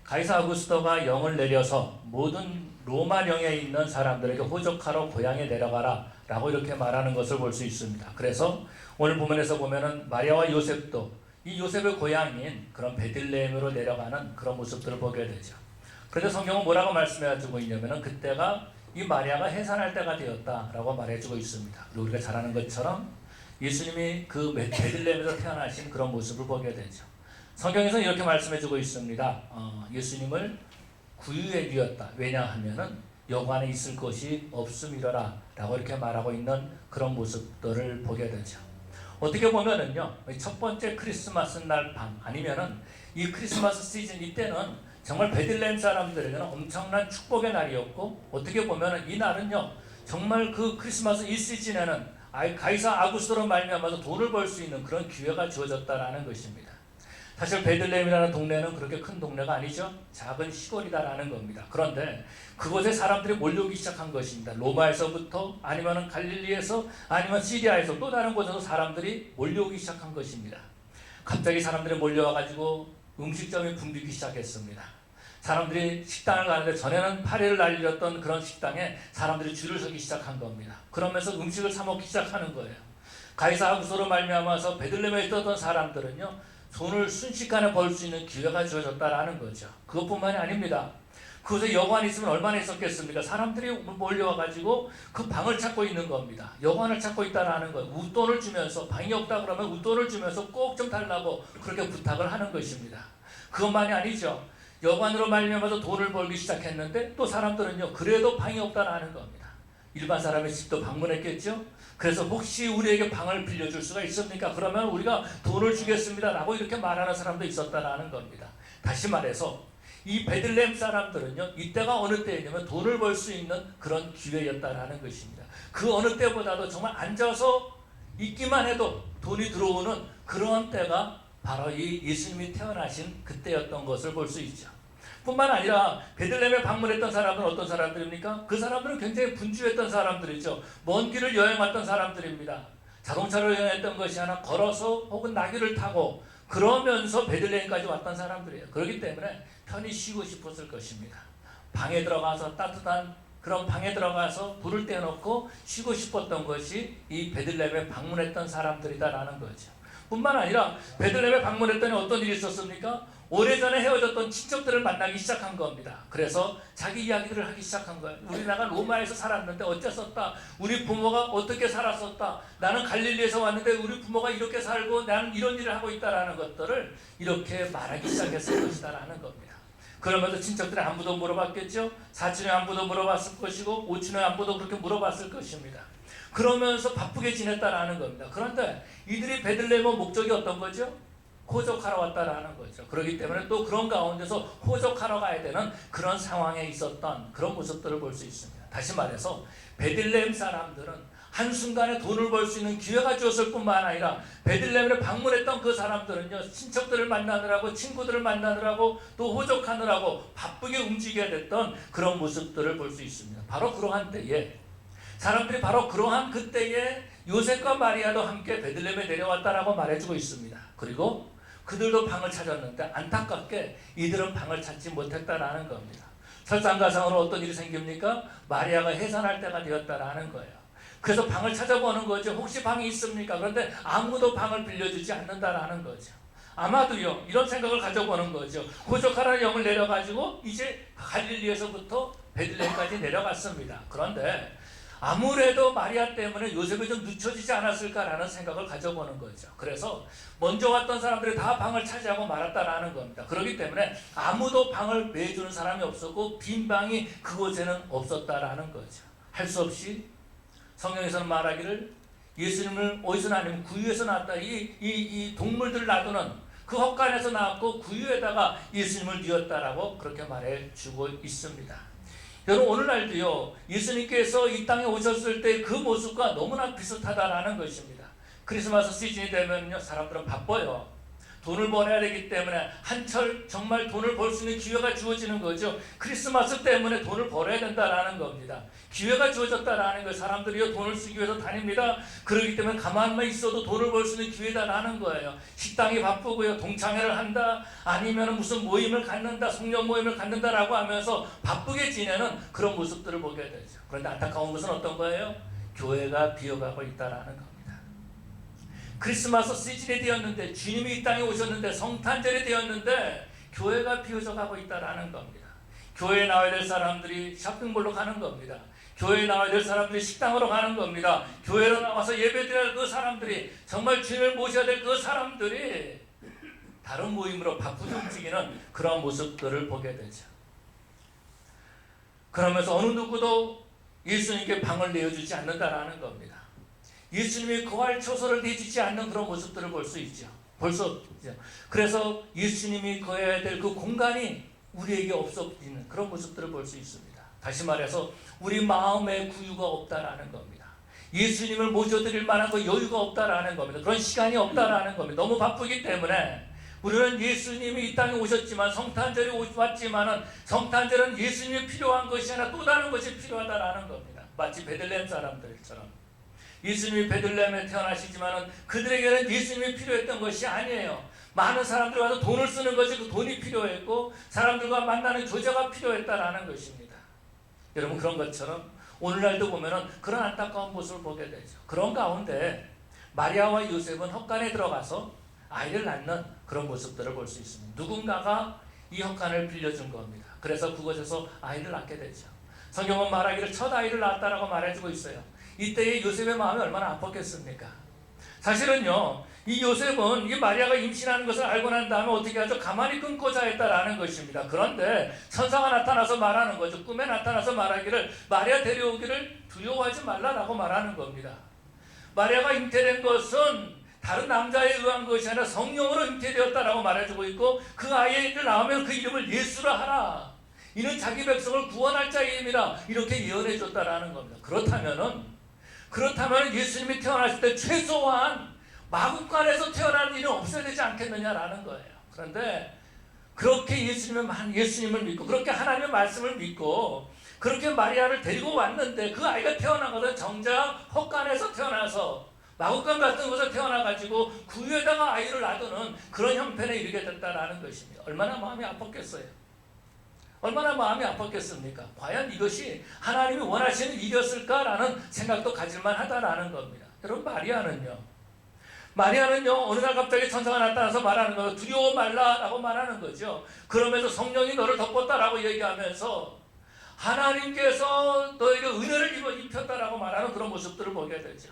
가이사 아구스토가 영을 내려서 모든 로마령에 있는 사람들에게 호적하러 고향에 내려가라 라고 이렇게 말하는 것을 볼 수 있습니다. 그래서 오늘 본문에서 보면은 마리아와 요셉도 이 요셉의 고향인 그런 베들레헴으로 내려가는 그런 모습들을 보게 되죠. 그런데 성경은 뭐라고 말씀해주고 있냐면은 그때가 이 마리아가 해산할 때가 되었다라고 말해주고 있습니다. 그리고 우리가 잘 아는 것처럼 예수님이 그 베들레헴에서 태어나신 그런 모습을 보게 되죠. 성경에서는 이렇게 말씀해주고 있습니다. 예수님을 구유에 뉘었다. 왜냐하면은 여관에 있을 것이 없음이러라 라고 이렇게 말하고 있는 그런 모습들을 보게 되죠. 어떻게 보면은요, 첫 번째 크리스마스 날 밤 아니면은 이 크리스마스 시즌 이때는 정말 베들레헴 사람들에게는 엄청난 축복의 날이었고, 어떻게 보면은 이 날은요 정말 그 크리스마스 이 시즌에는 가이사 아구스토로 말미암아서 돈을 벌 수 있는 그런 기회가 주어졌다라는 것입니다. 사실 베들레헴이라는 동네는 그렇게 큰 동네가 아니죠. 작은 시골이다라는 겁니다. 그런데 그곳에 사람들이 몰려오기 시작한 것입니다. 로마에서부터 아니면 갈릴리에서 아니면 시리아에서 또 다른 곳에서 사람들이 몰려오기 시작한 것입니다. 갑자기 사람들이 몰려와가지고 음식점이 붐비기 시작했습니다. 사람들이 식당을 가는데 전에는 파리를 날렸던 그런 식당에 사람들이 줄을 서기 시작한 겁니다. 그러면서 음식을 사 먹기 시작하는 거예요. 가이사 아구스토로 말미암아서 베들레헴에 있었던 사람들은요 돈을 순식간에 벌 수 있는 기회가 주어졌다라는 거죠. 그것뿐만이 아닙니다. 그곳에 여관이 있으면 얼마나 있었겠습니까? 사람들이 몰려와가지고 그 방을 찾고 있는 겁니다. 여관을 찾고 있다라는 거예요. 웃돈을 주면서, 방이 없다 그러면 웃돈을 주면서 꼭 좀 달라고 그렇게 부탁을 하는 것입니다. 그것만이 아니죠. 여관으로 말미암아서 돈을 벌기 시작했는데 또 사람들은요 그래도 방이 없다라는 겁니다. 일반 사람의 집도 방문했겠죠. 그래서 혹시 우리에게 방을 빌려줄 수가 있습니까? 그러면 우리가 돈을 주겠습니다 라고 이렇게 말하는 사람도 있었다라는 겁니다. 다시 말해서 이 베들레헴 사람들은요 이때가 어느 때냐면 돈을 벌 수 있는 그런 기회였다라는 것입니다. 그 어느 때보다도 정말 앉아서 있기만 해도 돈이 들어오는 그런 때가 바로 이 예수님이 태어나신 그때였던 것을 볼 수 있죠. 뿐만 아니라 베들레헴에 방문했던 사람은 어떤 사람들입니까? 그 사람들은 굉장히 분주했던 사람들이죠. 먼 길을 여행 왔던 사람들입니다. 자동차로 여행했던 것이 아니라 걸어서 혹은 나귀를 타고 그러면서 베들레헴까지 왔던 사람들이에요. 그렇기 때문에 편히 쉬고 싶었을 것입니다. 방에 들어가서 따뜻한 그런 방에 들어가서 불을 떼어놓고 쉬고 싶었던 것이 이 베들레헴에 방문했던 사람들이다라는 거죠. 뿐만 아니라 베들레헴에 방문했더니 어떤 일이 있었습니까? 오래전에 헤어졌던 친척들을 만나기 시작한 겁니다. 그래서 자기 이야기들을 하기 시작한 거예요. 우리나라 로마에서 살았는데 어째서다. 우리 부모가 어떻게 살았었다. 나는 갈릴리에서 왔는데 우리 부모가 이렇게 살고 나는 이런 일을 하고 있다라는 것들을 이렇게 말하기 시작했을 것이다라는 겁니다. 그러면서 친척들의 안부도 물어봤겠죠. 사촌의 안부도 물어봤을 것이고 오촌의 안부도 그렇게 물어봤을 것입니다. 그러면서 바쁘게 지냈다라는 겁니다. 그런데 이들이 베들레헴의 목적이 어떤 거죠? 호적하러 왔다라는 거죠. 그렇기 때문에 또 그런 가운데서 호적하러 가야 되는 그런 상황에 있었던 그런 모습들을 볼 수 있습니다. 다시 말해서 베들레헴 사람들은 한순간에 돈을 벌 수 있는 기회가 주었을 뿐만 아니라 베들레헴에 방문했던 그 사람들은요 친척들을 만나느라고 친구들을 만나느라고 또 호적하느라고 바쁘게 움직여야 됐던 그런 모습들을 볼 수 있습니다. 바로 그러한 때에 사람들이 바로 그러한 그때에 요셉과 마리아도 함께 베들레헴에 내려왔다라고 말해주고 있습니다. 그리고 그들도 방을 찾았는데 안타깝게 이들은 방을 찾지 못했다라는 겁니다. 설상가상으로 어떤 일이 생깁니까? 마리아가 해산할 때가 되었다라는 거예요. 그래서 방을 찾아보는 거죠. 혹시 방이 있습니까? 그런데 아무도 방을 빌려주지 않는다라는 거죠. 아마도요 이런 생각을 가져보는 거죠. 호적하라는 영을 내려가지고 이제 갈릴리에서부터 베들레헴까지 내려갔습니다. 그런데 아무래도 마리아 때문에 요셉이 좀 늦춰지지 않았을까라는 생각을 가져보는 거죠. 그래서 먼저 왔던 사람들이 다 방을 차지하고 말았다라는 겁니다. 그렇기 때문에 아무도 방을 내주는 사람이 없었고 빈 방이 그곳에는 없었다라는 거죠. 할 수 없이 성경에서는 말하기를 예수님을 어디서 나냐면 구유에서 낳았다. 이 동물들을 놔두는 그 헛간에서 나왔고 구유에다가 예수님을 뉘었다라고 그렇게 말해주고 있습니다. 여러분 오늘날도요 예수님께서 이 땅에 오셨을 때 그 모습과 너무나 비슷하다라는 것입니다. 크리스마스 시즌이 되면요 사람들은 바빠요. 돈을 벌어야 되기 때문에 한철 정말 돈을 벌 수 있는 기회가 주어지는 거죠. 크리스마스 때문에 돈을 벌어야 된다라는 겁니다. 기회가 주어졌다라는 거예요. 사람들이 돈을 쓰기 위해서 다닙니다. 그렇기 때문에 가만만 있어도 돈을 벌 수 있는 기회다라는 거예요. 식당이 바쁘고요. 동창회를 한다. 아니면 무슨 모임을 갖는다. 성령 모임을 갖는다라고 하면서 바쁘게 지내는 그런 모습들을 보게 되죠. 그런데 안타까운 것은 어떤 거예요? 교회가 비어가고 있다라는 겁니다. 크리스마스 시즌이 되었는데, 주님이 이 땅에 오셨는데, 성탄절이 되었는데 교회가 비어져 가고 있다라는 겁니다. 교회에 나와야 될 사람들이 쇼핑몰로 가는 겁니다. 교회에 나와야 될 사람들이 식당으로 가는 겁니다. 교회로 나와서 예배드려야 할 그 사람들이, 정말 주님을 모셔야 될 그 사람들이 다른 모임으로 바쁘게 움직이는 그런 모습들을 보게 되죠. 그러면서 어느 누구도 예수님께 방을 내어주지 않는다라는 겁니다. 예수님이 거할 처소를 내주지 않는 그런 모습들을 볼 수 있죠. 볼 수 없죠. 그래서 예수님이 거해야 될 그 공간이 우리에게 없어지는 그런 모습들을 볼 수 있습니다. 다시 말해서 우리 마음에 구유가 없다라는 겁니다. 예수님을 모셔드릴 만한 그 여유가 없다라는 겁니다. 그런 시간이 없다라는 겁니다. 너무 바쁘기 때문에 우리는 예수님이 이 땅에 오셨지만, 성탄절이 왔지만은 성탄절은 예수님이 필요한 것이 아니라 또 다른 것이 필요하다라는 겁니다. 마치 베들레헴 사람들처럼 예수님이 베들레헴에 태어나시지만은 그들에게는 예수님이 필요했던 것이 아니에요. 많은 사람들이 와서 돈을 쓰는 것이 그 돈이 필요했고, 사람들과 만나는 교제가 필요했다라는 것입니다. 여러분, 그런 것처럼 오늘날도 보면은 그런 안타까운 모습을 보게 되죠. 그런 가운데 마리아와 요셉은 헛간에 들어가서 아이를 낳는 그런 모습들을 볼 수 있습니다. 누군가가 이 헛간을 빌려준 겁니다. 그래서 그곳에서 아이를 낳게 되죠. 성경은 말하기를 첫 아이를 낳았다라고 말해주고 있어요. 이때의 요셉의 마음이 얼마나 아팠겠습니까? 사실은요, 이 요셉은 이 마리아가 임신하는 것을 알고 난 다음에 어떻게 하죠? 가만히 끊고 자했다라는 것입니다. 그런데 천사가 나타나서 말하는 거죠. 꿈에 나타나서 말하기를 마리아 데려오기를 두려워하지 말라라고 말하는 겁니다. 마리아가 잉태된 것은 다른 남자에 의한 것이 아니라 성령으로 잉태되었다라고 말해주고 있고, 그 아이를 낳으면 그 이름을 예수라 하라. 이는 자기 백성을 구원할 자의 이름이라, 이렇게 예언해 줬다라는 겁니다. 그렇다면 예수님이 태어났을 때 최소한 마구간에서 태어나는 일은 없어야 되지 않겠느냐라는 거예요. 그런데 그렇게 예수님을 믿고, 그렇게 하나님의 말씀을 믿고, 그렇게 마리아를 데리고 왔는데 그 아이가 태어난 것은 정작 헛간에서 태어나서, 마구간 같은 곳에 태어나가지고 그 위에다가 아이를 놔두는 그런 형편에 이르게 됐다라는 것입니다. 얼마나 마음이 아팠겠어요. 얼마나 마음이 아팠겠습니까? 과연 이것이 하나님이 원하시는 일이었을까라는 생각도 가질만 하다라는 겁니다. 여러분, 마리아는요 어느 날 갑자기 천사가 나타나서 말하는 거예요. 두려워 말라라고 말하는 거죠. 그러면서 성령이 너를 덮었다라고 얘기하면서 하나님께서 너에게 은혜를 입혔다라고 말하는 그런 모습들을 보게 되죠.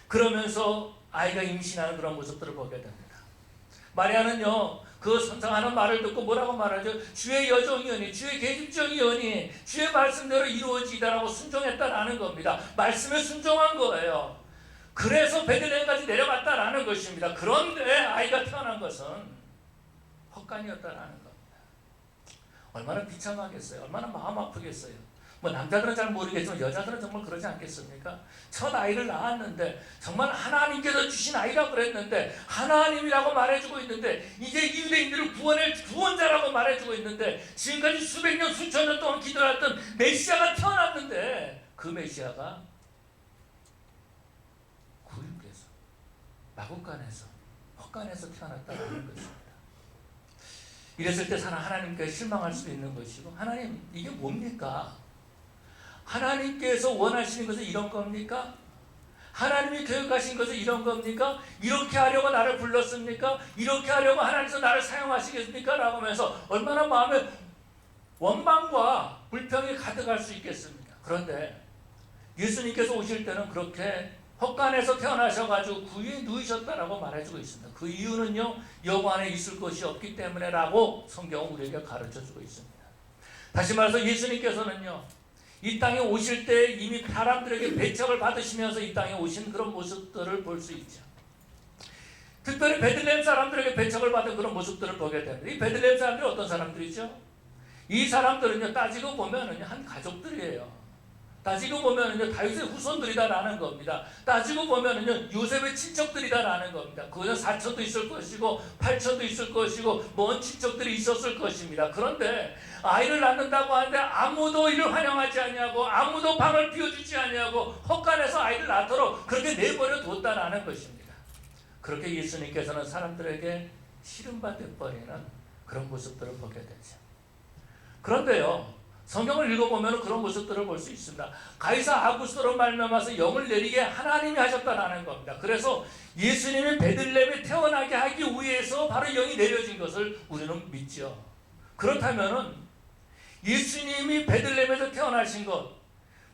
그러면서 아이가 임신하는 그런 모습들을 보게 됩니다. 마리아는요 그 선상하는 말을 듣고 뭐라고 말하죠? 주의 여종이오니, 주의 계집종이오니, 주의 말씀대로 이루어지다라고 순종했다라는 겁니다. 말씀에 순종한 거예요. 그래서 베들레헴까지 내려갔다라는 것입니다. 그런데 아이가 태어난 것은 헛간이었다라는 겁니다. 얼마나 비참하겠어요. 얼마나 마음 아프겠어요. 뭐 남자들은 잘 모르겠지만 여자들은 정말 그러지 않겠습니까? 첫 아이를 낳았는데, 정말 하나님께서 주신 아이라고 그랬는데, 하나님이라고 말해주고 있는데, 이제 이 유대인들을 구원할 구원자라고 말해주고 있는데, 지금까지 수백 년 수천 년 동안 기도했던 메시아가 태어났는데, 그 메시아가 구육에서, 마구간에서, 헛간에서 태어났다는 것입니다. 이랬을 때 하나님께 실망할 수 있는 것이고, 하나님 이게 뭡니까? 하나님께서 원하시는 것은 이런 겁니까? 하나님이 계획하신 것은 이런 겁니까? 이렇게 하려고 나를 불렀습니까? 이렇게 하려고 하나님께서 나를 사용하시겠습니까? 라고 하면서 얼마나 마음에 원망과 불평이 가득할 수 있겠습니까? 그런데 예수님께서 오실 때는 그렇게 헛간에서 태어나셔가지고 그 위에 누이셨다라고 말해주고 있습니다. 그 이유는요, 여고 안에 있을 것이 없기 때문에라고 성경은 우리에게 가르쳐주고 있습니다. 다시 말해서 예수님께서는요, 이 땅에 오실 때 이미 사람들에게 배척을 받으시면서 이 땅에 오신 그런 모습들을 볼 수 있죠. 특별히 베들레헴 사람들에게 배척을 받은 그런 모습들을 보게 됩니다. 이 베들레헴 사람들이 어떤 사람들이죠? 이 사람들은요, 따지고 보면은 한 가족들이에요. 따지고 보면은요, 다윗의 후손들이다라는 겁니다. 따지고 보면은요, 요셉의 친척들이다라는 겁니다. 그거는 사촌도 있을 것이고, 팔촌도 있을 것이고, 먼 친척들이 있었을 것입니다. 그런데 아이를 낳는다고 하는데 아무도 이를 환영하지 않냐고, 아무도 방을 비워주지 않냐고, 헛간에서 아이를 낳도록 그렇게 내버려 뒀다라는 것입니다. 그렇게 예수님께서는 사람들에게 시름받아 버리는 그런 모습들을 보게 되죠. 그런데요, 성경을 읽어보면 그런 모습들을 볼 수 있습니다. 가이사 아구스토로 말미암아서 영을 내리게 하나님이 하셨다라는 겁니다. 그래서 예수님이 베들레헴에 태어나게 하기 위해서 바로 영이 내려진 것을 우리는 믿죠. 그렇다면은 예수님이 베들레헴에서 태어나신 것,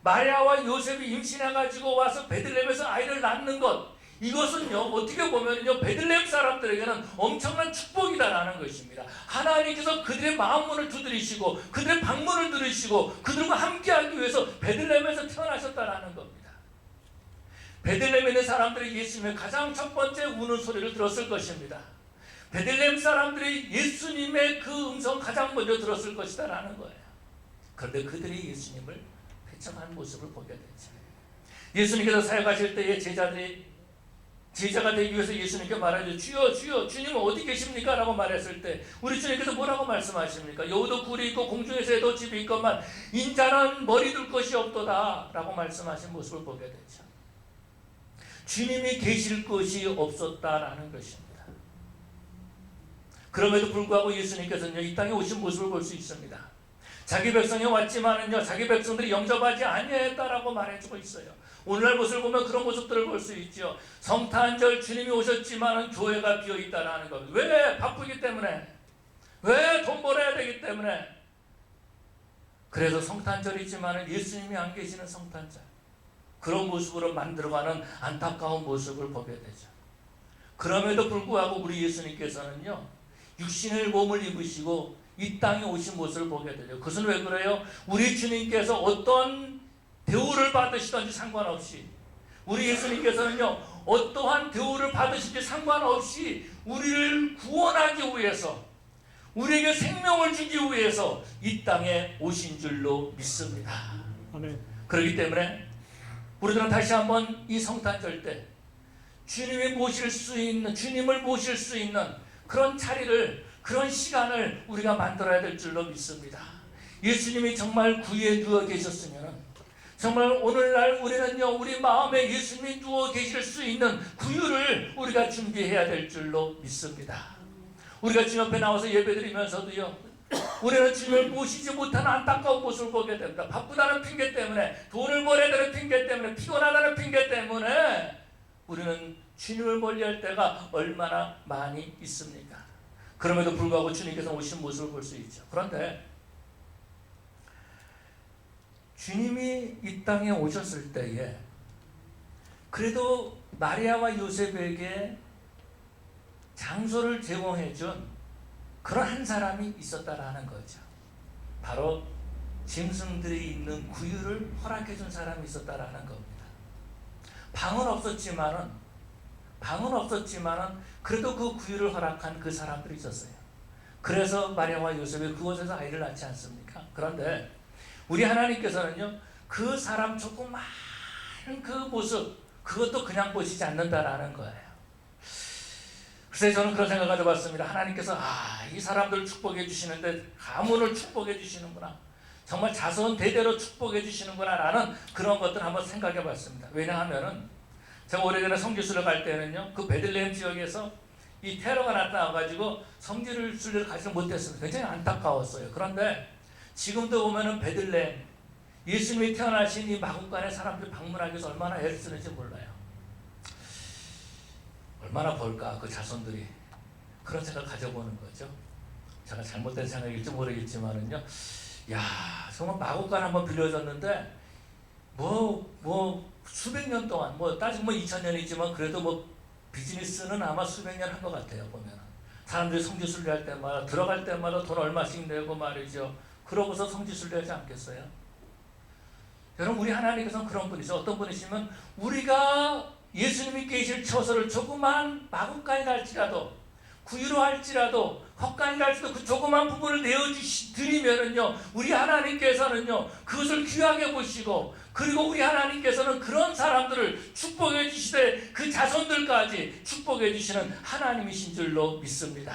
마리아와 요셉이 임신해가지고 와서 베들레헴에서 아이를 낳는 것, 이것은요, 어떻게 보면요, 베들레헴 사람들에게는 엄청난 축복이다라는 것입니다. 하나님께서 그들의 마음문을 두드리시고, 그들의 방문을 들으시고, 그들과 함께하기 위해서 베들레헴에서 태어나셨다라는 겁니다. 베들레헴에 있는 사람들이 예수님의 가장 첫 번째 우는 소리를 들었을 것입니다. 베들레헴 사람들이 예수님의 그 음성 가장 먼저 들었을 것이다라는 거예요. 그런데 그들이 예수님을 배척하는 모습을 보게 되죠. 예수님께서 사역하실 때에 제자가 되기 위해서 예수님께 말하죠. 주여, 주여, 주님은 어디 계십니까? 라고 말했을 때 우리 주님께서 뭐라고 말씀하십니까? 여우도 굴이 있고 공중에서 애도 집이 있건만 인자는 머리 둘 것이 없도다 라고 말씀하신 모습을 보게 되죠. 주님이 계실 것이 없었다라는 것입니다. 그럼에도 불구하고 예수님께서는 이 땅에 오신 모습을 볼 수 있습니다. 자기 백성이 왔지만은요, 자기 백성들이 영접하지 아니했다라고 말해주고 있어요. 오늘날 모습을 보면 그런 모습들을 볼 수 있죠. 성탄절 주님이 오셨지만은 교회가 비어 있다라는 겁니다. 왜? 바쁘기 때문에. 왜? 돈 벌어야 되기 때문에. 그래서 성탄절이지만은 예수님이 안 계시는 성탄절. 그런 모습으로 만들어가는 안타까운 모습을 보게 되죠. 그럼에도 불구하고 우리 예수님께서는요, 육신의 몸을 입으시고 이 땅에 오신 모습을 보게 되죠. 그것은 왜 그래요? 우리 주님께서 어떤 대우를 받으시든지 상관없이, 우리 예수님께서는요, 어떠한 대우를 받으시든지 상관없이 우리를 구원하기 위해서, 우리에게 생명을 주기 위해서 이 땅에 오신 줄로 믿습니다. 아멘. 그렇기 때문에 우리들은 다시 한번 이 성탄절 때 주님을 모실 수 있는 그런 자리를, 그런 시간을 우리가 만들어야 될 줄로 믿습니다. 예수님이 정말 구유에 누워 계셨으면, 정말 오늘날 우리는요, 우리 마음에 예수님이 누워 계실 수 있는 구유를 우리가 준비해야 될 줄로 믿습니다. 우리가 주님 앞에 나와서 예배드리면서도요, 우리는 주님을 모시지 못하는 안타까운 모습을 보게 됩니다. 바쁘다는 핑계 때문에, 돈을 벌어야 되는 핑계 때문에, 피곤하다는 핑계 때문에 우리는 주님을 멀리할 때가 얼마나 많이 있습니까? 그럼에도 불구하고 주님께서 오신 모습을 볼 수 있죠. 그런데 주님이 이 땅에 오셨을 때에 그래도 마리아와 요셉에게 장소를 제공해준 그런 한 사람이 있었다라는 거죠. 바로 짐승들이 있는 구유를 허락해준 사람이 있었다라는 겁니다. 방은 없었지만은 그래도 그 구유를 허락한 그 사람들이 있었어요. 그래서 마리아와 요셉이 그곳에서 아이를 낳지 않습니까? 그런데 우리 하나님께서는요, 그 사람 조그마한 그 모습, 그것도 그냥 보시지 않는다라는 거예요. 글쎄, 저는 그런 생각을 가져봤습니다. 하나님께서 이 사람들 축복해 주시는데 가문을 축복해 주시는구나, 정말 자손 대대로 축복해 주시는구나 라는 그런 것들을 한번 생각해 봤습니다. 왜냐하면은 제가 오래전에 성지순례 갈 때는요, 그 베들레헴 지역에서 이 테러가 나타나가지고 성지순례를 가지 못했습니다. 굉장히 안타까웠어요. 그런데 지금도 보면은 베들레헴, 예수님이 태어나신 이 마국간에 사람들이 방문하기 위해서 얼마나 애를 쓰는지 몰라요. 얼마나 벌까, 그 자손들이. 그런 생각을 가져보는 거죠. 제가 잘못된 생각일지 모르겠지만은요, 정말 마국간 한번 빌려줬는데 수백 년 동안, 따지면 2000년이지만 그래도 비즈니스는 아마 수백 년 한 것 같아요. 보면 사람들이 성지순례 할 때마다, 들어갈 때마다 돈 얼마씩 내고 말이죠. 그러고서 성지순례 하지 않겠어요? 여러분, 우리 하나님께서는 그런 분이죠. 어떤 분이시면 우리가 예수님이 계실 처소를 조그만 마국간에 갈지라도 구유로 할지라도 헛간이라 할지라도 그 조그만 부분을 내어드리면은요, 우리 하나님께서는요 그것을 귀하게 보시고, 그리고 우리 하나님께서는 그런 사람들을 축복해 주시되 그 자손들까지 축복해 주시는 하나님이신 줄로 믿습니다.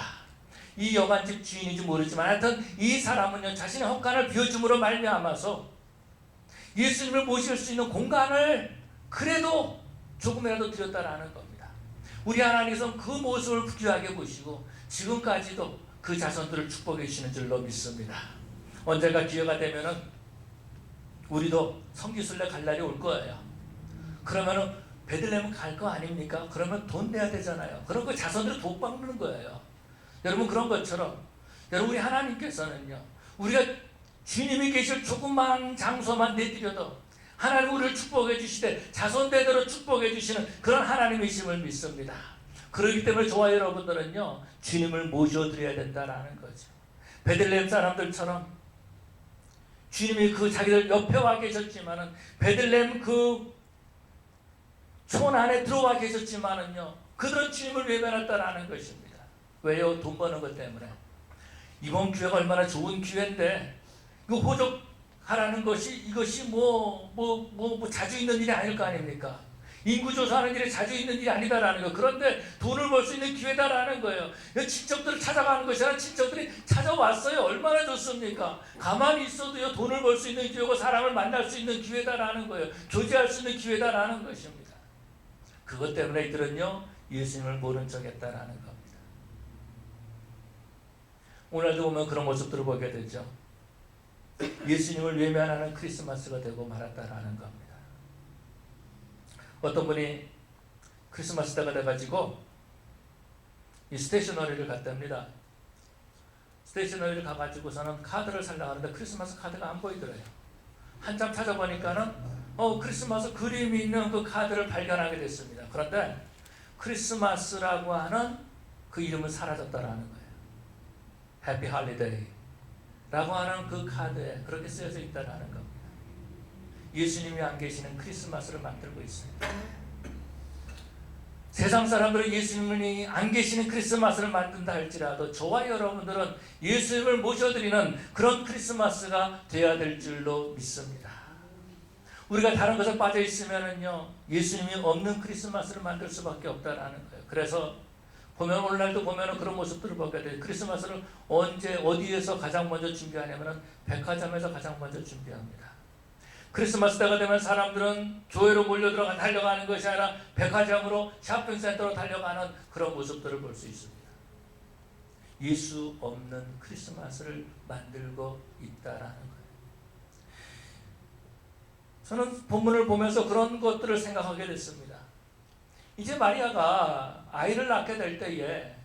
이 여관집 주인인지 모르지만 하여튼 이 사람은요 자신의 헛간을 비워줌으로 말미암아서 예수님을 모실 수 있는 공간을 그래도 조금이라도 드렸다라는 겁니다. 우리 하나님께서는 그 모습을 귀하게 보시고 지금까지도 그 자손들을 축복해 주시는 줄로 믿습니다. 언젠가 기회가 되면은 우리도 성지순례 갈 날이 올 거예요. 그러면은 베들레헴 갈 거 아닙니까? 그러면 돈 내야 되잖아요. 그럼 그 자손들을 복 받는 거예요. 여러분, 그런 것처럼 여러분, 우리 하나님께서는요 우리가 주님이 계실 조그만 장소만 내드려도 하나님 우리를 축복해 주시되 자손대대로 축복해 주시는 그런 하나님이심을 믿습니다. 그렇기 때문에 저와 여러분들은요 주님을 모셔드려야 된다라는 거죠. 베들레헴 사람들처럼 주님이 그 자기들 옆에 와 계셨지만은, 베들레헴 그 촌 안에 들어와 계셨지만은요 그들은 주님을 외면했다라는 것입니다. 왜요? 돈 버는 것 때문에. 이번 기회가 얼마나 좋은 기회인데 그 호적하라는 것이, 이것이 뭐 자주 있는 일이 아닐 거 아닙니까? 인구조사하는 일이 자주 있는 일이 아니다라는 거. 그런데 돈을 벌 수 있는 기회다라는 거예요. 친척들을 찾아가는 것이 아니라 친척들이 찾아왔어요. 얼마나 좋습니까? 가만히 있어도요 돈을 벌 수 있는 기회고 사람을 만날 수 있는 기회다라는 거예요. 교제할 수 있는 기회다라는 것입니다. 그것 때문에 이들은요 예수님을 모른 척 했다라는 겁니다. 오늘도 보면 그런 모습들을 보게 되죠. 예수님을 외면하는 크리스마스가 되고 말았다라는 겁니다. 어떤 분이 크리스마스 때가 돼가지고 이 스테이셔너리를 갔답니다. 스테이셔너리를 가가지고서는 카드를 살려고 하는데 크리스마스 카드가 안 보이더래요. 한참 찾아보니까는 크리스마스 그림이 있는 그 카드를 발견하게 됐습니다. 그런데 크리스마스라고 하는 그 이름은 사라졌다라는 거예요. 해피 할리데이 라고 하는 그 카드에 그렇게 쓰여져 있다라는 겁니다. 예수님이 안 계시는 크리스마스를 만들고 있습니다. 세상 사람들은 예수님이 안 계시는 크리스마스를 만든다 할지라도 저와 여러분들은 예수님을 모셔드리는 그런 크리스마스가 되어야 될 줄로 믿습니다. 우리가 다른 것에 빠져 있으면은요 예수님이 없는 크리스마스를 만들 수밖에 없다라는 거예요. 그래서 보면 오늘날도 보면은 그런 모습들을 보게 돼요. 크리스마스를 언제 어디에서 가장 먼저 준비하냐면은 백화점에서 가장 먼저 준비합니다. 크리스마스 때가 되면 사람들은 교회로 몰려들어가 달려가는 것이 아니라 백화점으로 쇼핑센터로 달려가는 그런 모습들을 볼 수 있습니다. 예수 없는 크리스마스를 만들고 있다라는 거예요. 저는 본문을 보면서 그런 것들을 생각하게 됐습니다. 이제 마리아가 아이를 낳게 될 때에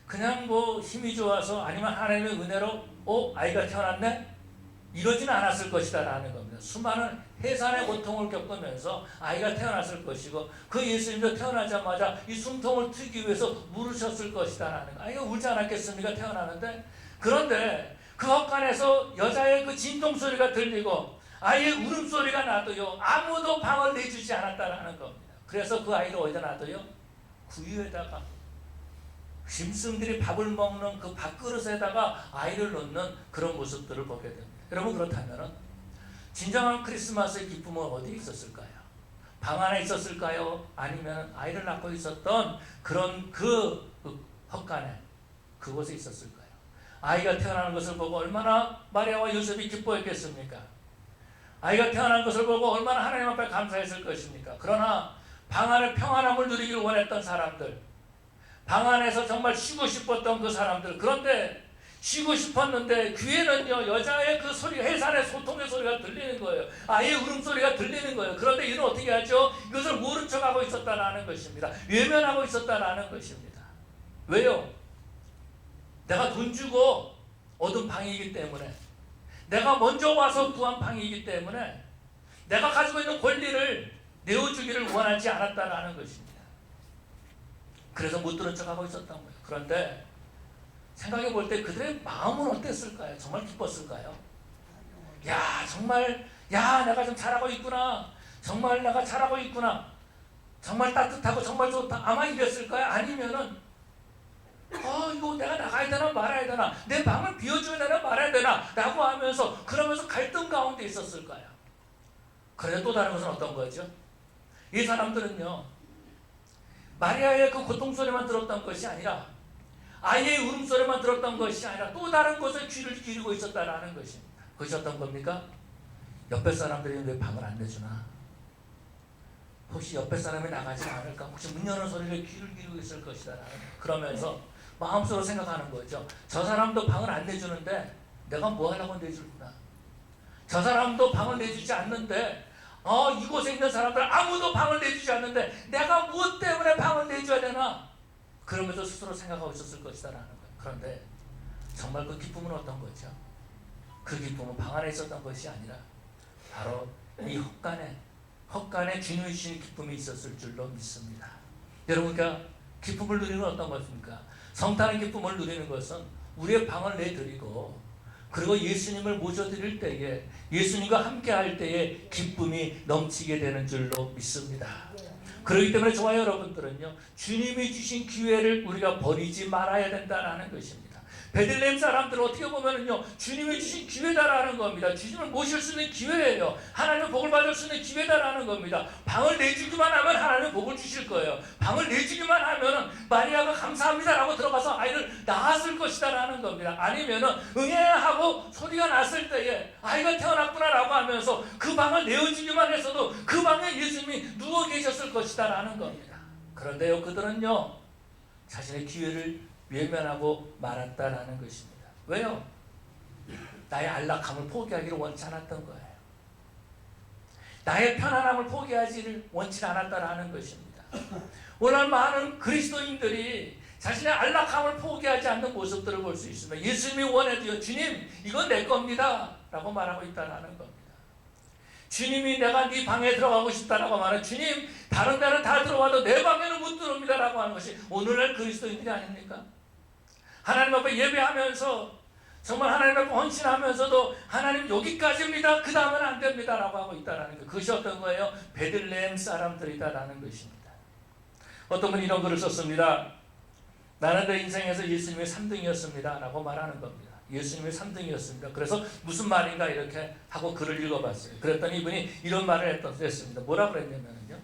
그냥 뭐 힘이 좋아서 아니면 하나님의 은혜로 아이가 태어났네? 이러지는 않았을 것이다 라는 겁니다. 수많은 해산의 고통을 겪으면서 아이가 태어났을 것이고 그 예수님도 태어나자마자 이 숨통을 트기 위해서 물으셨을 것이다 라는 거. 아이가 울지 않았겠습니까? 태어나는데. 그런데 그 헛간에서 여자의 그 진동소리가 들리고 아이의 울음소리가 나도요 아무도 방을 내주지 않았다라는 겁니다. 그래서 그 아이를 어디다 놔둬요? 구유에다가, 짐승들이 밥을 먹는 그 밥그릇에다가 아이를 놓는 그런 모습들을 보게 됩니다. 여러분, 그렇다면 진정한 크리스마스의 기쁨은 어디에 있었을까요? 방 안에 있었을까요? 아니면 아이를 낳고 있었던 그런 그 헛간에, 그곳에 있었을까요? 아이가 태어나는 것을 보고 얼마나 마리아와 요셉이 기뻐했겠습니까? 아이가 태어난 것을 보고 얼마나 하나님 앞에 감사했을 것입니까? 그러나 방 안에 평안함을 누리기를 원했던 사람들, 방 안에서 정말 쉬고 싶었던 그 사람들, 그런데 쉬고 싶었는데 귀에는요 여자의 그 소리가, 해산의 소통의 소리가 들리는 거예요. 아이의 울음소리가 들리는 거예요. 그런데 이는 어떻게 하죠? 이것을 모른 척하고 있었다라는 것입니다. 외면하고 있었다라는 것입니다. 왜요? 내가 돈 주고 얻은 방이기 때문에, 내가 먼저 와서 구한 방이기 때문에 내가 가지고 있는 권리를 내어주기를 원하지 않았다라는 것입니다. 그래서 못 들은 척하고 있었던 거예요. 그런데 생각해 볼 때 그들의 마음은 어땠을까요? 정말 기뻤을까요? 야, 정말, 야, 내가 좀 잘하고 있구나. 정말 내가 잘하고 있구나. 정말 따뜻하고 정말 좋다. 아마 이랬을까요? 아니면은 이거 내가 나가야 되나 말아야 되나, 내 방을 비워줘야 되나 말아야 되나 라고 하면서 그러면서 갈등 가운데 있었을 거예요. 그런데 또 다른 것은 어떤 거죠? 이 사람들은요, 마리아의 그 고통소리만 들었던 것이 아니라, 아이의 울음소리만 들었던 것이 아니라 또 다른 곳에 귀를 기울이고 있었다라는 것입니다. 그것이 어떤 겁니까? 옆에 사람들이 왜 방을 안 내주나? 혹시 옆에 사람이 나가지 않을까? 혹시 문 여는 소리를 귀를 기울이고 있을 것이다. 그러면서 마음속으로 생각하는 거죠. 저 사람도 방을 안 내주는데 내가 뭐 하려고 내줄구나. 저 사람도 방을 내주지 않는데 이곳에 있는 사람들 아무도 방을 내주지 않는데 내가 무엇 때문에 방을 내줘야 되나? 그러면서 스스로 생각하고 있었을 것이다라는 거예요. 그런데 정말 그 기쁨은 어떤 거죠? 그 기쁨은 방 안에 있었던 것이 아니라 바로 이 헛간에 주님이 주신 기쁨이 있었을 줄로 믿습니다. 여러분, 그러니까 기쁨을 누리는 건 어떤 것입니까? 성탄의 기쁨을 누리는 것은 우리의 방을 내드리고, 그리고 예수님을 모셔드릴 때에, 예수님과 함께 할 때에 기쁨이 넘치게 되는 줄로 믿습니다. 그렇기 때문에 저와 여러분들은요, 주님이 주신 기회를 우리가 버리지 말아야 된다는 것입니다. 베들레헴 사람들은 어떻게 보면은요, 주님이 주신 기회다라는 겁니다. 주님을 모실 수 있는 기회예요. 하나님의 복을 받을 수 있는 기회다라는 겁니다. 방을 내주기만 하면 하나님의 복을 주실 거예요. 방을 내주기만 하면은 마리아가 감사합니다라고 들어가서 아이를 낳았을 것이다라는 겁니다. 아니면은 응애하고 소리가 났을 때에 아이가 태어났구나라고 하면서 그 방을 내어주기만 했어도 그 방에 예수님이 누워 계셨을 것이다라는 겁니다. 그런데요, 그들은요, 자신의 기회를 외면하고 말았다라는 것입니다. 왜요? 나의 안락함을 포기하기를 원치 않았던 거예요. 나의 편안함을 포기하지를 원치 않았다라는 것입니다. 오늘 많은 그리스도인들이 자신의 안락함을 포기하지 않는 모습들을 볼 수 있습니다. 예수님이 원해도요, 주님 이건 내 겁니다 라고 말하고 있다는 겁니다. 주님이 내가 네 방에 들어가고 싶다라고 말하는, 주님 다른 데는 다 들어와도 내 방에는 못 들어옵니다 라고 하는 것이 오늘날 그리스도인들이 아닙니까? 하나님 앞에 예배하면서 정말 하나님 앞에 헌신하면서도 하나님 여기까지입니다, 그 다음은 안 됩니다 라고 하고 있다는 것. 그것이 어떤 거예요? 베들레헴 사람들이다라는 것입니다. 어떤 분이 이런 글을 썼습니다. 나는 내 인생에서 예수님이 3등이었습니다 라고 말하는 겁니다. 예수님이 3등이었습니다. 그래서 무슨 말인가 이렇게 하고 글을 읽어봤어요. 그랬더니 이분이 이런 말을 했습니다. 뭐라고 그랬냐면요,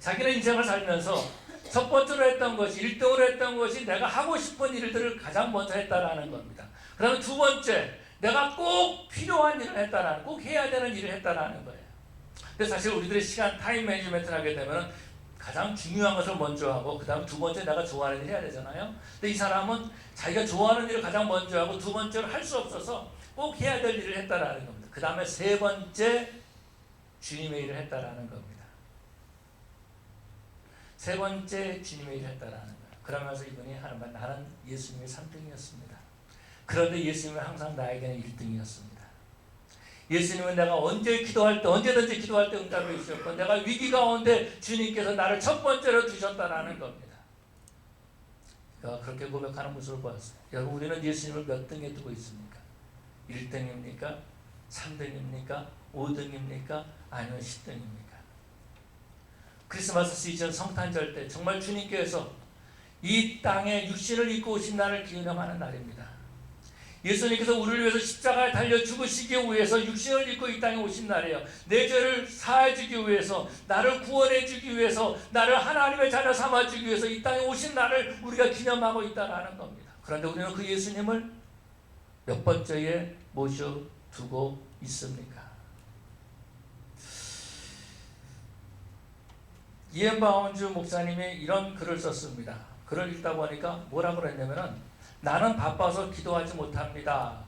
자기는 인생을 살면서 첫 번째로 했던 것이, 1등으로 했던 것이 내가 하고 싶은 일들을 가장 먼저 했다라는 겁니다. 그다음에 두 번째, 내가 꼭 필요한 일을 했다라는, 꼭 해야 되는 일을 했다라는 거예요. 근데 사실 우리들이 시간 타임 매니지먼트를 하게 되면 가장 중요한 것을 먼저 하고 그 다음 두 번째 내가 좋아하는 일 해야 되잖아요. 근데 이 사람은 자기가 좋아하는 일을 가장 먼저 하고 두 번째로 할 수 없어서 꼭 해야 될 일을 했다라는 겁니다. 그 다음에 세 번째 주님의 일을 했다라는 겁니다. 세 번째 주님의 일을 했다라는 거예요. 그러면서 이분이 하는 말, 나는 예수님의 3등이었습니다. 그런데 예수님은 항상 나에게는 1등이었습니다. 예수님은 내가 언제 기도할 때, 언제든지 기도할 때 응답해 주셨고, 내가 위기 가운데 주님께서 나를 첫 번째로 두셨다라는 겁니다. 그렇게 고백하는 모습을 보았어요. 여러분, 우리는 예수님을 몇 등에 두고 있습니까? 1등입니까? 3등입니까? 5등입니까? 아니면 10등입니까? 크리스마스 시즌 성탄절 때 정말 주님께서 이 땅에 육신을 입고 오신 날을 기념하는 날입니다. 예수님께서 우리를 위해서 십자가에 달려 죽으시기 위해서 육신을 입고 이 땅에 오신 날이에요. 내 죄를 사해 주기 위해서, 나를 구원해 주기 위해서, 나를 하나님의 자녀 삼아 주기 위해서 이 땅에 오신 날을 우리가 기념하고 있다는 겁니다. 그런데 우리는 그 예수님을 몇 번째에 모셔두고 있습니까? 이엔 바운주 목사님이 이런 글을 썼습니다. 글을 읽다 보니까 뭐라고 그랬냐면은, 나는 바빠서 기도하지 못합니다.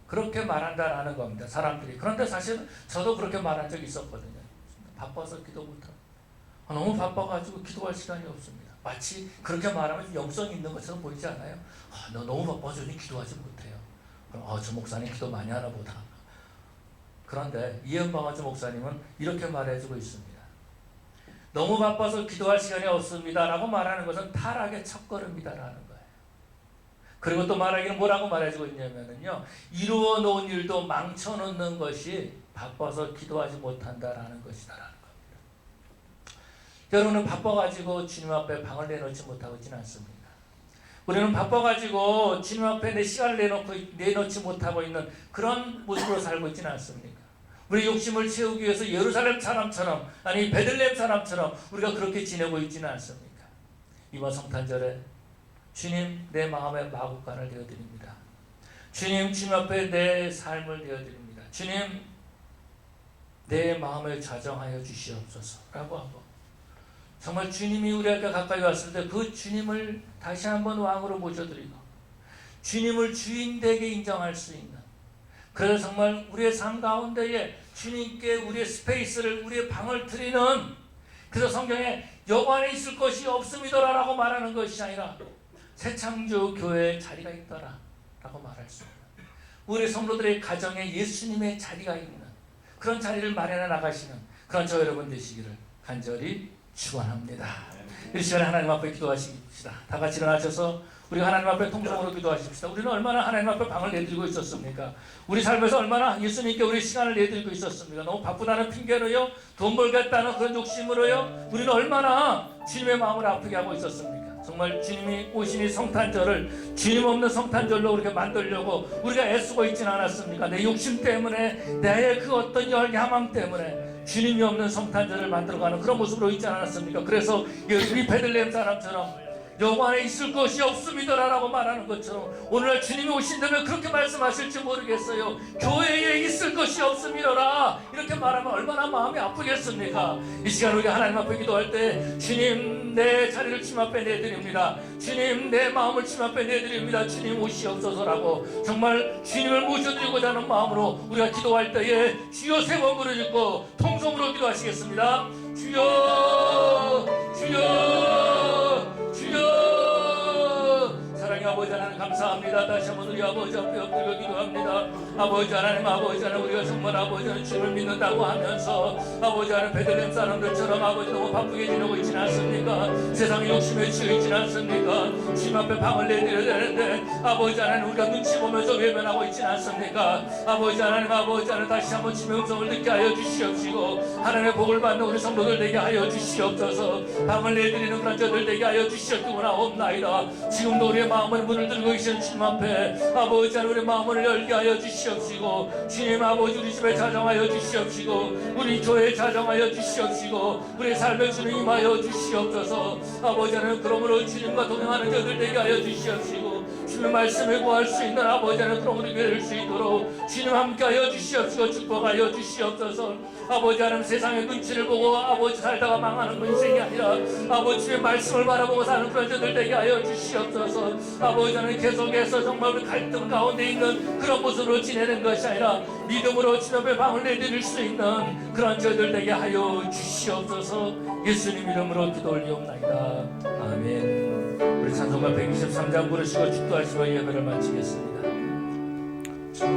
그렇게 말한다라는 겁니다. 사람들이. 그런데 사실 저도 그렇게 말한 적이 있었거든요. 바빠서 기도 못합니다. 너무 바빠가지고 기도할 시간이 없습니다. 마치 그렇게 말하면 영성이 있는 것처럼 보이지 않아요? 너 너무 바빠서 기도하지 못해요. 그럼 저 목사님 기도 많이 하나 보다. 그런데 이엔 바운주 목사님은 이렇게 말해주고 있습니다. 너무 바빠서 기도할 시간이 없습니다 라고 말하는 것은 타락의 첫걸음이다라는 거예요. 그리고 또 말하기는 뭐라고 말해주고 있냐면요, 이루어 놓은 일도 망쳐놓는 것이 바빠서 기도하지 못한다라는 것이다라는 겁니다. 여러분은 바빠가지고 주님 앞에 방을 내놓지 못하고 있지는 않습니까? 우리는 바빠가지고 주님 앞에 내 시간을 내놓지 못하고 있는 그런 모습으로 살고 있지는 않습니까? 우리 욕심을 채우기 위해서 예루살렘 사람처럼, 아니 베들레헴 사람처럼 우리가 그렇게 지내고 있지는 않습니까? 이번 성탄절에 주님, 내 마음의 마구간을 내어드립니다. 주님, 주님 앞에 내 삶을 내어드립니다. 주님, 내 마음을 자정하여 주시옵소서 라고 하고, 정말 주님이 우리에게 가까이 왔을 때 그 주님을 다시 한번 왕으로 모셔드리고 주님을 주인되게 인정할 수 있는, 그래서 정말 우리의 삶 가운데에 주님께 우리의 스페이스를, 우리의 방을 드리는, 그래서 성경에 여호 안에 있을 것이 없음이더라 라고 말하는 것이 아니라 새창조 교회에 자리가 있더라 라고 말할 수 있는, 우리 성도들의 가정에 예수님의 자리가 있는 그런 자리를 마련해 나가시는 그런 저 여러분 되시기를 간절히 축원합니다. 이 시간에 하나님 앞에 기도하십시다. 다 같이 일어나셔서 우리가 하나님 앞에 통성으로 기도하십시다. 우리는 얼마나 하나님 앞에 방을 내드리고 있었습니까? 우리 삶에서 얼마나 예수님께 우리 시간을 내드리고 있었습니까? 너무 바쁘다는 핑계로요, 돈 벌겠다는 그런 욕심으로요, 우리는 얼마나 주님의 마음을 아프게 하고 있었습니까? 정말 주님이 오신 이 성탄절을 주님 없는 성탄절로 그렇게 만들려고 우리가 애쓰고 있지는 않았습니까? 내 욕심 때문에, 내 그 어떤 야망 때문에 주님이 없는 성탄절을 만들어가는 그런 모습으로 있지 않았습니까? 그래서 우리 베들레헴 사람처럼 여호와 안에 있을 것이 없음이더라 라고 말하는 것처럼 오늘날 주님이 오신다면 그렇게 말씀하실지 모르겠어요. 교회에 있을 것이 없음이더라 이렇게 말하면 얼마나 마음이 아프겠습니까? 이 시간 우리 하나님 앞에 기도할 때 주님, 내 자리를 주님 앞에 내드립니다. 주님, 내 마음을 주님 앞에 내드립니다. 주님 오시옵소서라고 정말 주님을 모셔드리고자 하는 마음으로 우리가 기도할 때에 주여 세 번 부르짖고 통성으로 기도하시겠습니다. 주여, 주여, 주여. 사랑의 아버지 하나님 감사합니다. 다시 한번 우리 아버지 앞에 엎드려 기도합니다. 아버지 하나님, 아버지 하나님, 우리가 정말 아버지 하나님 주님을 믿는다고 하면서 아버지 하나님 베들레헴 사람들처럼 아버지 너무 바쁘게 지내고 있지는 않습니까? 세상의 욕심에 치여 있지는 않습니까? 주님 앞에 방을 내드려야 되는데 아버지 하나님 우리가 눈치 보면서 외면하고 있지는 않습니까? 아버지 하나님, 아버지 하나님 다시 한번 주님의 음성을 듣게 하여 주시옵시고 하나님의 복을 받는 우리 성도들 되게 하여 주시옵소서. 방을 내드리는 그런 저들 되게 하여 주시옵구나 옵나이다. 지금도 우리의 마음을 문을 들고 계시는 주님 앞에 아버지 하나님 우리 마음을 열게 하여 주시옵시고 주님 아버지 우리 집에 자정하여 주시옵시고 우리 교회에 자정하여 주시옵시고 우리 삶에 주님 임하여 주시옵소서. 아버지 하나님 그러므로 주님과 동행하는 저들 되게 하여 주시옵시고 주님의 말씀에 구할 수 있는 아버지 하나님 그럼 우리 될 수 있도록 주님 함께하여 주시옵시고 축복하여 주시옵소서. 아버지 하나님 세상의 눈치를 보고 아버지 살다가 망하는 인생이 아니라 아버지의 말씀을 바라보고 사는 그런 저들 되게 하여 주시옵소서. 아버지 하나님 계속해서 정말 우리 갈등 가운데 있는 그런 모습으로 지내는 것이 아니라 믿음으로 주님 앞에 방을 내드릴 수 있는 그런 저들 되게 하여 주시옵소서. 예수님 이름으로 기도 올리옵나이다. 아멘. 우리 찬송가 123장 부르시고 축도하시고 예배를 마치겠습니다. 네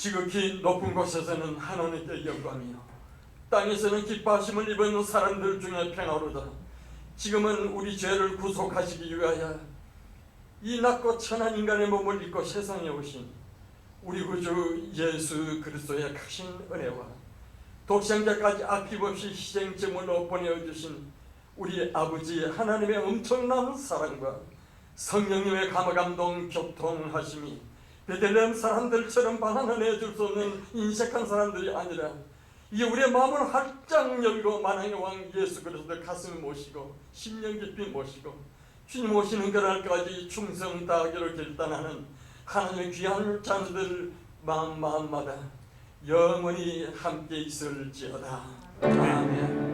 지극히 높은 곳에서는 하나님께 영광이요 땅에서는 기뻐하심을 입은 사람들 중에 평화로다. 지금은 우리 죄를 구속하시기 위하여 이 낮고 천한 인간의 몸을 입고 세상에 오신 우리 구주 예수 그리스도의 크신 은혜와 독생자까지 아낌없이 희생제물로 보내어주신 우리 아버지 하나님의 엄청난 사랑과 성령님의 감화감동 교통하심이 베들레헴 사람들처럼 반환을 해줄 수 없는 인색한 사람들이 아니라 이 우리의 마음을 활짝 열고 만왕의 왕 예수 그리스도 가슴을 모시고 심령 깊이 모시고 주님 오시는 그날까지 충성 다하기로 결단하는 하나님의 귀한 자녀들 마음마다 영원히 함께 있을지어다. 아멘.